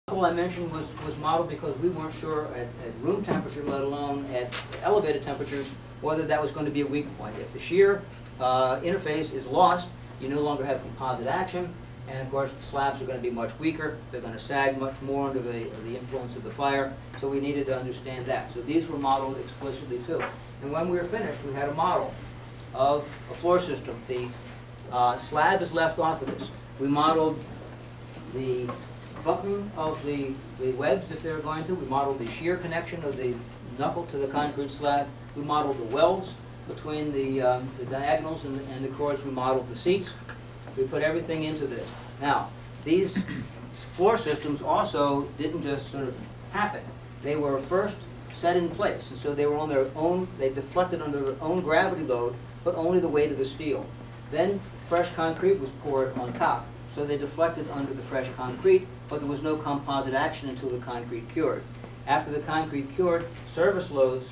I mentioned was modeled because we weren't sure at room temperature, let alone at elevated temperatures, whether that was going to be a weak point. If the shear interface is lost, you no longer have composite action, and of course the slabs are going to be much weaker. They're going to sag much more under the influence of the fire, so we needed to understand that. So these were modeled explicitly too. And when we were finished, we had a model of a floor system. The slab is left off of this. We modeled the buckling of the webs if they were going to. We modeled the shear connection of the knuckle to the concrete slab. We modeled the welds between the diagonals and the cords. We modeled the seats. We put everything into this. Now, these floor systems also didn't just sort of happen. They were first set in place, and so they were on their own. They deflected under their own gravity load, but only the weight of the steel. Then fresh concrete was poured on top, so they deflected under the fresh concrete, but there was no composite action until the concrete cured. After the concrete cured, service loads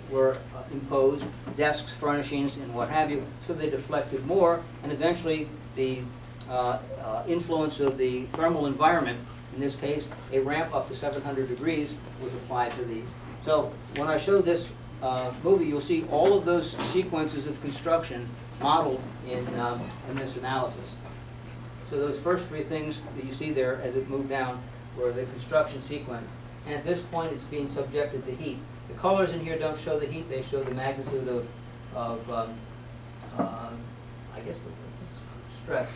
were imposed, desks, furnishings, and what have you, so they deflected more, and eventually the influence of the thermal environment, in this case, a ramp up to 700 degrees, was applied to these. So when I show this movie, you'll see all of those sequences of construction modeled in this analysis. So those first three things that you see there as it moved down were the construction sequence. And at this point, it's being subjected to heat. The colors in here don't show the heat. They show the magnitude of I guess, the stress.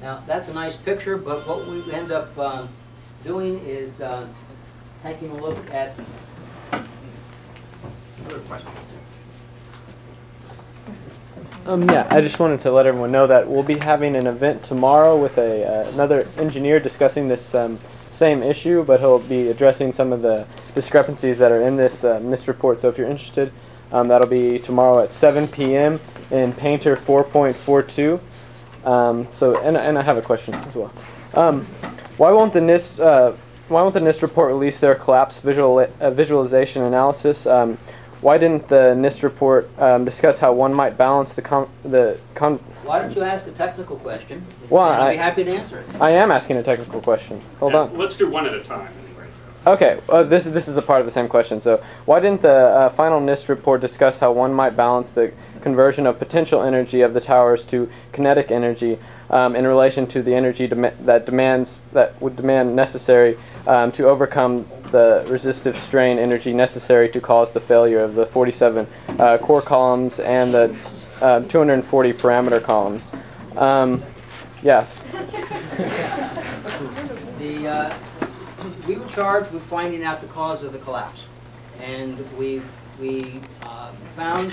Now, that's a nice picture, but what we end up doing is taking a look at... Another question. Yeah, I just wanted to let everyone know that we'll be having an event tomorrow with another engineer discussing this same issue, but he'll be addressing some of the discrepancies that are in this NIST report. So if you're interested, that'll be tomorrow at 7 p.m. in Painter 4.42. And I have a question as well. Why won't the NIST report release their collapse visualization analysis? Why didn't the NIST report discuss how one might balance Why don't you ask a technical question? Well, I'll be happy to answer it. I am asking a technical question. Hold on. Let's do one at a time anyway. Okay, this is a part of the same question. So why didn't the final NIST report discuss how one might balance the conversion of potential energy of the towers to kinetic energy in relation to the energy that would demand necessary to overcome the resistive strain energy necessary to cause the failure of the 47 core columns and the 240 parameter columns? Yes. We were charged with finding out the cause of the collapse, and we found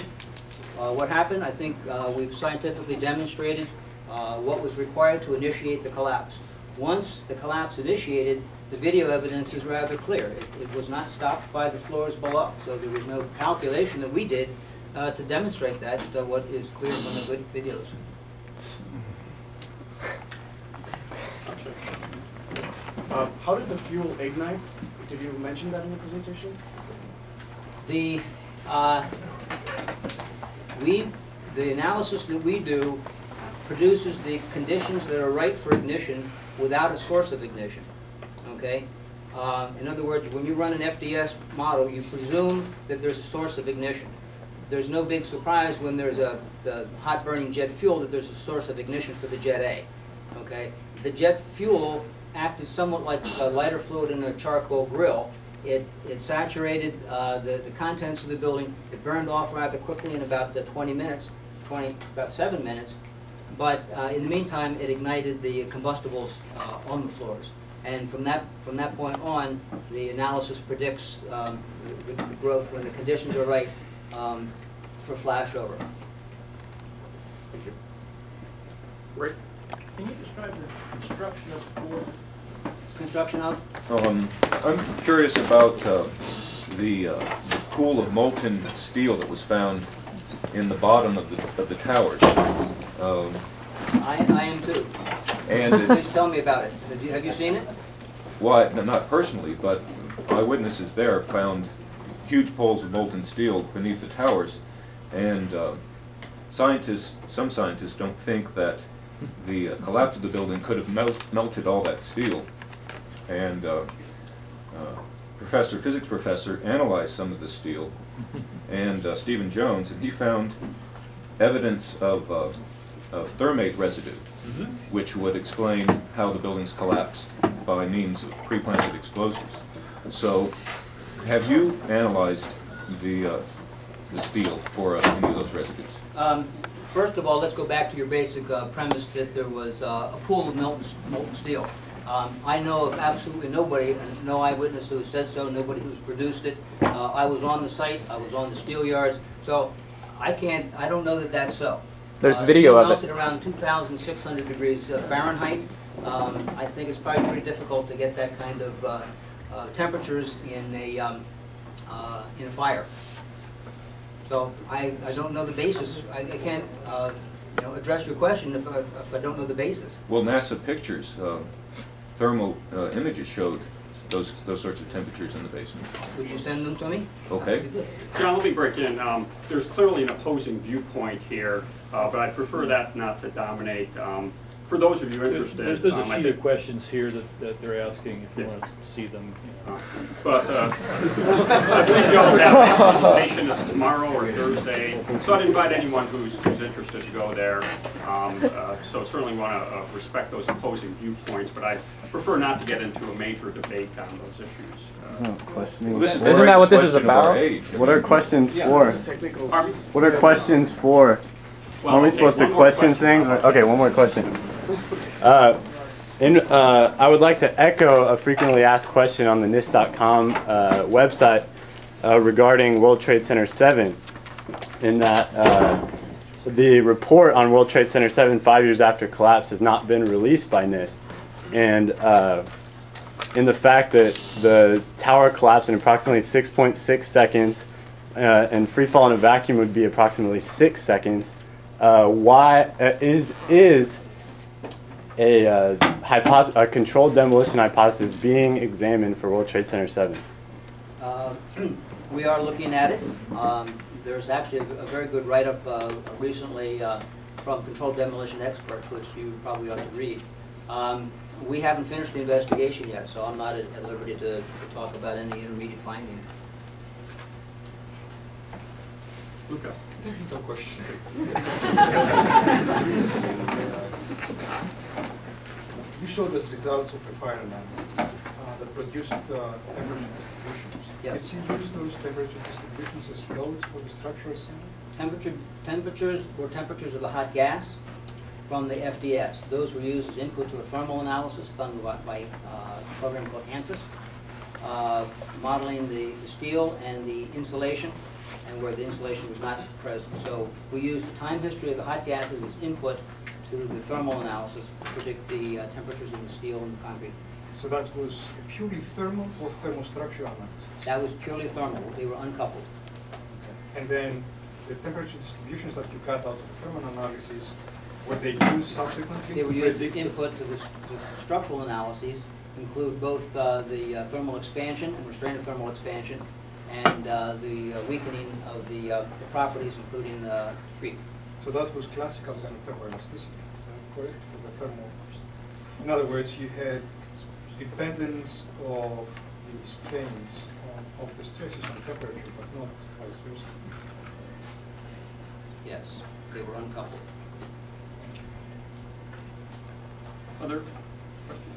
what happened. I think we've scientifically demonstrated what was required to initiate the collapse. Once the collapse initiated, the video evidence is rather clear. It was not stopped by the floors below, so there was no calculation that we did to demonstrate that, what is clear from the videos. How did the fuel ignite? Did you mention that in the presentation? The analysis that we do produces the conditions that are right for ignition without a source of ignition. Okay? In other words, when you run an FDS model, you presume that there's a source of ignition. There's no big surprise when there's the hot burning jet fuel that there's a source of ignition for the jet A. Okay? The jet fuel acted somewhat like a lighter fluid in a charcoal grill. It saturated the contents of the building. It burned off rather quickly in about 20 minutes, about 7 minutes. But in the meantime, it ignited the combustibles on the floors. And from that point on, the analysis predicts the growth when the conditions are right for flashover. Thank you. Great. Can you describe the construction of the floor? Construction of? I'm curious about the pool of molten steel that was found in the bottom of the towers. I am too. And Please tell me about it. Have you seen it? Well, not personally, but eyewitnesses there found huge pools of molten steel beneath the towers, and some scientists don't think that the collapse of the building could have melted all that steel. And physics professor analyzed some of the steel, and Stephen Jones, and he found evidence of thermate residue, which would explain how the buildings collapsed by means of pre-planted explosives. So, have you analyzed the steel for any of those residues? First of all, let's go back to your basic premise that there was a pool of molten steel. I know of absolutely nobody, and no eyewitness who said so, nobody who's produced it. I was on the site, I was on the steel yards, so I don't know that that's so. There's video of it. Melted around 2,600 degrees Fahrenheit. I think it's probably pretty difficult to get that kind of temperatures in a fire. So I don't know the basis. I can't address your question if I don't know the basis. Well, NASA pictures, thermal images showed those sorts of temperatures in the basement. Would you send them to me? Okay. John, let me break in. There's clearly an opposing viewpoint here, but I prefer that not to dominate. For those of you interested, there's a sheet of questions here that they're asking if you want to see them. But I believe you all have a presentation. It's tomorrow or Thursday, so I'd invite anyone who's interested to go there. So certainly want to respect those opposing viewpoints, but I prefer not to get into a major debate on those issues. Well, this is Isn't that what this is about? What are questions for? Pardon me? What are questions for? Well, Are we okay, supposed to one more question things? Okay, one more question. I would like to echo a frequently asked question on the NIST.com website regarding World Trade Center 7, in that the report on World Trade Center 7 5 years after collapse has not been released by NIST. And in the fact that the tower collapsed in approximately 6.6 seconds and free fall in a vacuum would be approximately 6 seconds, why is a controlled demolition hypothesis being examined for World Trade Center 7? We are looking at it. There's actually a very good write-up recently from controlled demolition experts, which you probably ought to read. We haven't finished the investigation yet, so I'm not at liberty to talk about any intermediate findings. Luca. Technical question. You showed us results of a fire analysis that produced temperature distributions. Yes. Did you use those temperature distributions as loads for the structural assembly? Temperatures were temperatures of the hot gas from the FDS. Those were used as input to a thermal analysis done by a program called ANSYS, modeling the steel and the insulation, and where the insulation was not present. So we used the time history of the hot gases as input to the thermal analysis to predict the temperatures in the steel and the concrete. So that was a purely thermal or thermostructural analysis? That was purely thermal. They were uncoupled. Okay. And then the temperature distributions that you got out of the thermal analysis, were they used subsequently? They were to used as predict input to the structural analyses, include both the thermal expansion and restraint of thermal expansion, and the weakening of the properties, including the creep. So that was classical kind of thermoelasticity, is that correct, for the thermal? In other words, you had dependence of the strains of the stresses on temperature, but not vice versa. Yes, they were uncoupled. Other questions?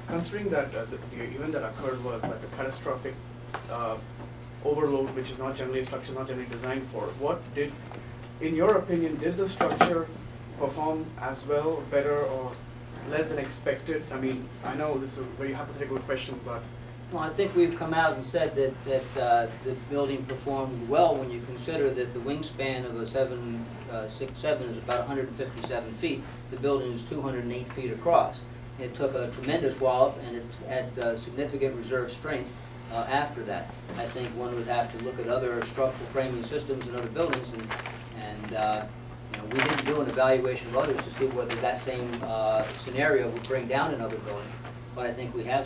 Considering that the event that occurred was like a catastrophic overload, which is not generally a structure not generally designed for, what did, in your opinion, did the structure perform as well, better, or less than expected? I mean, I know this is a very hypothetical question, but Well, I think we've come out and said that the building performed well when you consider that the wingspan of a 767 is about 157 feet. The building is 208 feet across. It took a tremendous wallop, and it had significant reserve strength after that. I think one would have to look at other structural framing systems in other buildings, and we didn't do an evaluation of others to see whether that same scenario would bring down another building. But I think we have